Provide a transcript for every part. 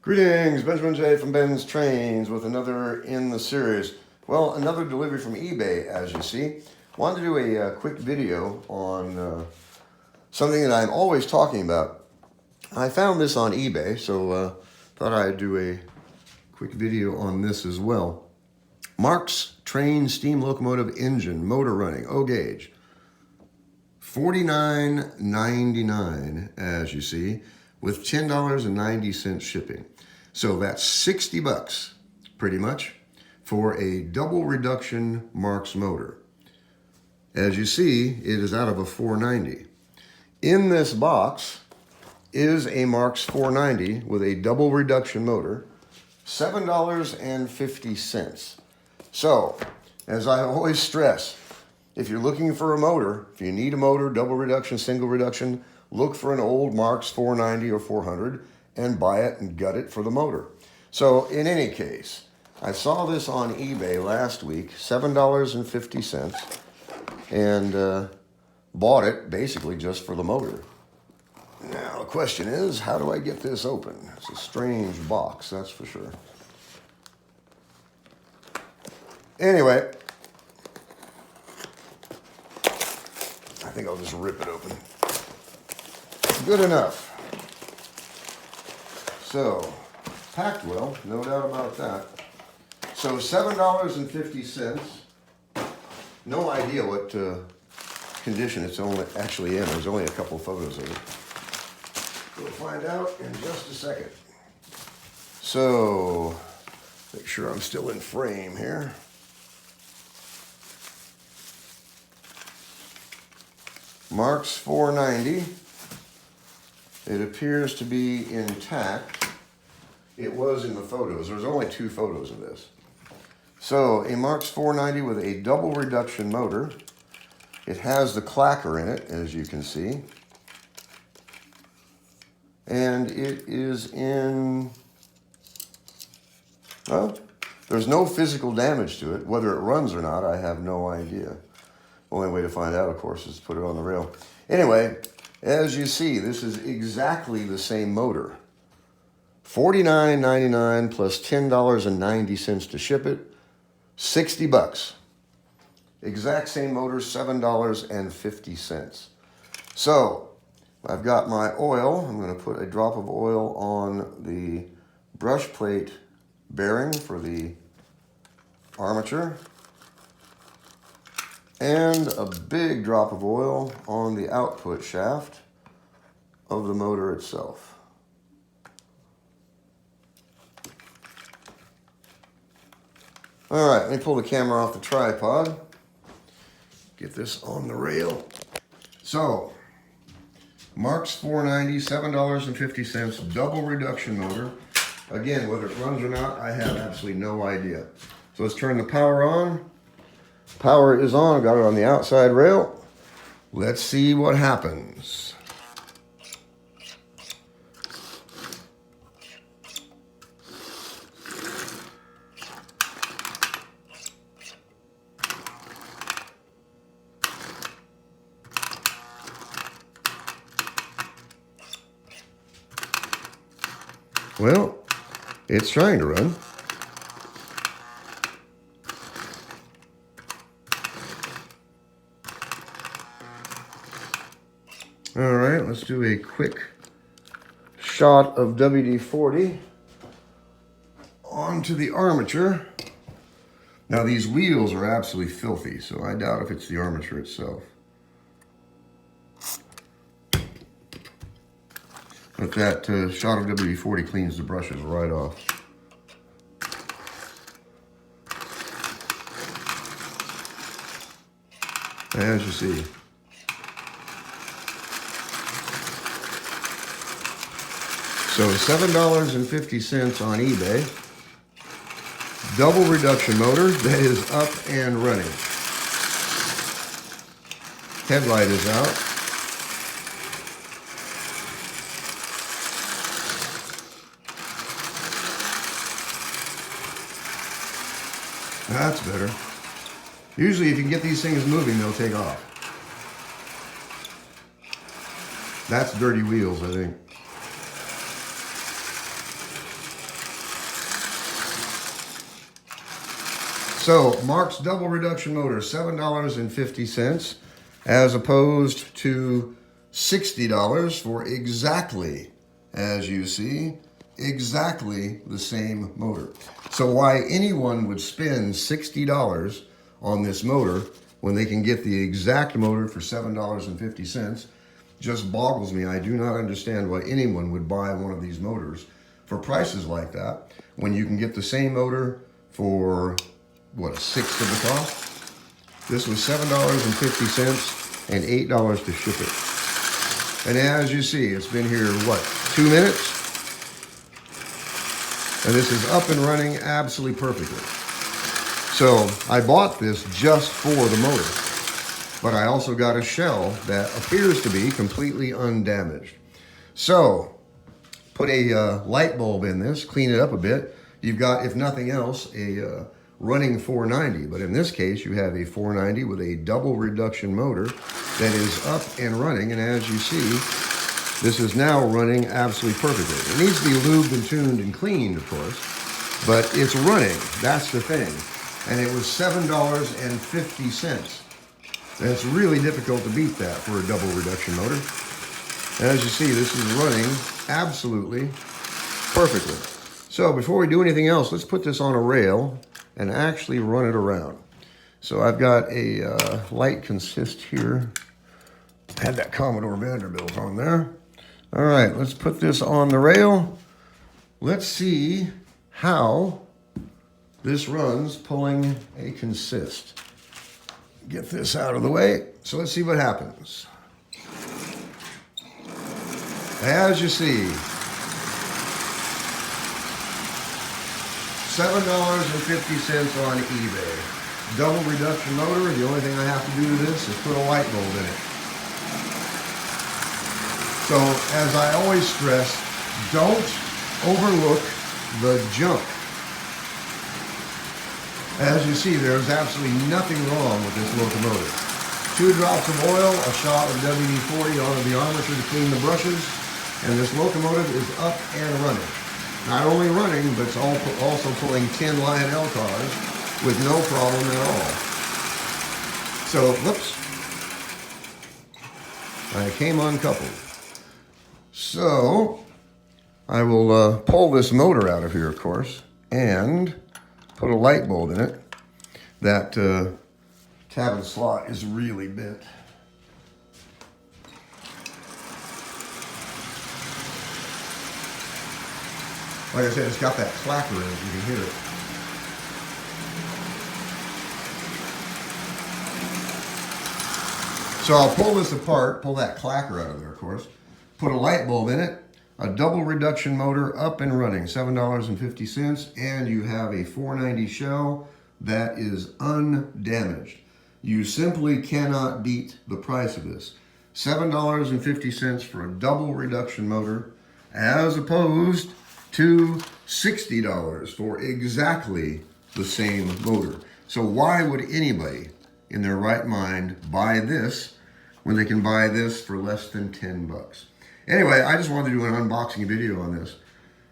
Greetings, Benjamin J from BENZTRAINZ with another in the series. Well, another delivery from eBay, as you see. Wanted to do a quick video on something that I'm always talking about. I found this on eBay, so thought I'd do a quick video on this as well. Marx train steam locomotive engine, motor running, O-gauge. $49.99, as you see, with $10.90 shipping. So that's 60 bucks, pretty much, for a double reduction Marx motor. As you see, it is out of a 490. In this box is a Marx 490 with a double reduction motor, $7.50. So, as I always stress, if you're looking for a motor, if you need a motor, double reduction, single reduction, look for an old Marx 490 or 400 and buy it and gut it for the motor. So in any case, I saw this on eBay last week, $7.50, and bought it basically just for the motor. Now the question is, how do I get this open? It's a strange box, that's for sure. Anyway, I think I'll just rip it open. Good enough. So, packed well, no doubt about that. So $7.50. No idea what condition it's actually in. There's only a couple photos of it. We'll find out in just a second. So, make sure I'm still in frame here. Marx 490. It appears to be intact. It was in the photos. There's only 2 photos of this. So, a Marx 490 with a double reduction motor. It has the clacker in it, as you can see. And it is in... well, there's no physical damage to it. Whether it runs or not, I have no idea. Only way to find out, of course, is to put it on the rail. Anyway, as you see, this is exactly the same motor. $49.99 plus $10.90 to ship it. 60 bucks. Exact same motor, $7.50. So, I've got my oil. I'm going to put a drop of oil on the brush plate bearing for the armature. And a big drop of oil on the output shaft of the motor itself. All right, let me pull the camera off the tripod. Get this on the rail. So, Marx 490, $7.50, double reduction motor. Again, whether it runs or not, I have absolutely no idea. So let's turn the power on. Power is on, got it on the outside rail. Let's see what happens. Well, it's trying to run. All right, let's do a quick shot of WD-40 onto the armature. Now these wheels are absolutely filthy, so I doubt if it's the armature itself. But that shot of WD-40 cleans the brushes right off. As you see. So $7.50 on eBay. Double reduction motor that is up and running. Headlight is out. That's better. Usually if you can get these things moving, they'll take off. That's dirty wheels, I think. So Marx double reduction motor, $7.50 as opposed to $60 for exactly, as you see, exactly the same motor. So why anyone would spend $60 on this motor when they can get the exact motor for $7.50 just boggles me. I do not understand why anyone would buy one of these motors for prices like that when you can get the same motor for, what, a sixth of the cost? This was $7.50 and $8 to ship it. And as you see, it's been here, what, 2 minutes? And this is up and running absolutely perfectly. So I bought this just for the motor, but I also got a shell that appears to be completely undamaged. So put a light bulb in this, clean it up a bit. You've got, if nothing else, a running 490, but in this case you have a 490 with a double reduction motor that is up and running, and as you see, this is now running absolutely perfectly. It needs to be lubed and tuned and cleaned, of course, but it's running. That's the thing. And it was $7.50. And it's really difficult to beat that for a double reduction motor. And as you see, this is running absolutely perfectly. So before we do anything else, let's put this on a rail and actually run it around. So I've got a light consist here. Had that Commodore Vanderbilt on there. All right, let's put this on the rail. Let's see how this runs pulling a consist. Get this out of the way. So let's see what happens. As you see, $7.50 on eBay. Double reduction motor. The only thing I have to do to this is put a light bulb in it. So, as I always stress, don't overlook the junk. As you see, there's absolutely nothing wrong with this locomotive. 2 drops of oil, a shot of WD-40 onto the armature to clean the brushes, and this locomotive is up and running. Not only running, but it's also pulling 10 Lionel cars with no problem at all. So, whoops, I came uncoupled. So, I will pull this motor out of here, of course, and put a light bulb in it. That cabin slot is really bent. Like I said, it's got that clacker in it, you can hear it. So I'll pull this apart, pull that clacker out of there, of course, put a light bulb in it, a double reduction motor up and running, $7.50, and you have a 490 shell that is undamaged. You simply cannot beat the price of this. $7.50 for a double reduction motor, as opposed to $60 for exactly the same motor. So why would anybody in their right mind buy this when they can buy this for less than 10 bucks? Anyway, I just wanted to do an unboxing video on this.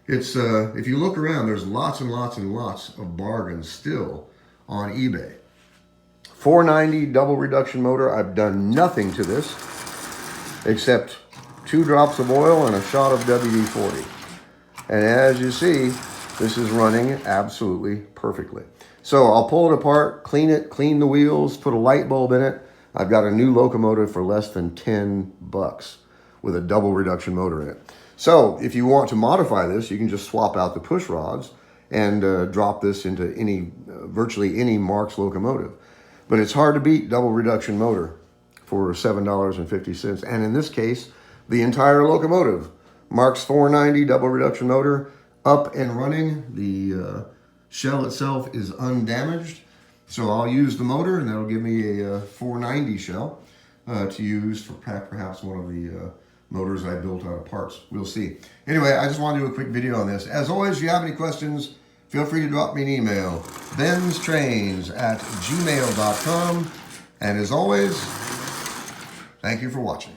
It's if you look around, there's lots and lots and lots of bargains still on eBay. 490 double reduction motor. I've done nothing to this except 2 drops of oil and a shot of WD-40. And as you see, this is running absolutely perfectly. So I'll pull it apart, clean it, clean the wheels, put a light bulb in it. I've got a new locomotive for less than 10 bucks with a double reduction motor in it. So if you want to modify this, you can just swap out the push rods and drop this into any, virtually any Marx locomotive. But it's hard to beat double reduction motor for $7.50. And in this case, the entire locomotive, Marx 490 double reduction motor, up and running. The shell itself is undamaged. So I'll use the motor, and that'll give me a 490 shell to use for perhaps one of the motors I built out of parts. We'll see. Anyway, I just want to do a quick video on this. As always, if you have any questions, feel free to drop me an email, BENZTRAINZ@gmail.com. And as always, thank you for watching.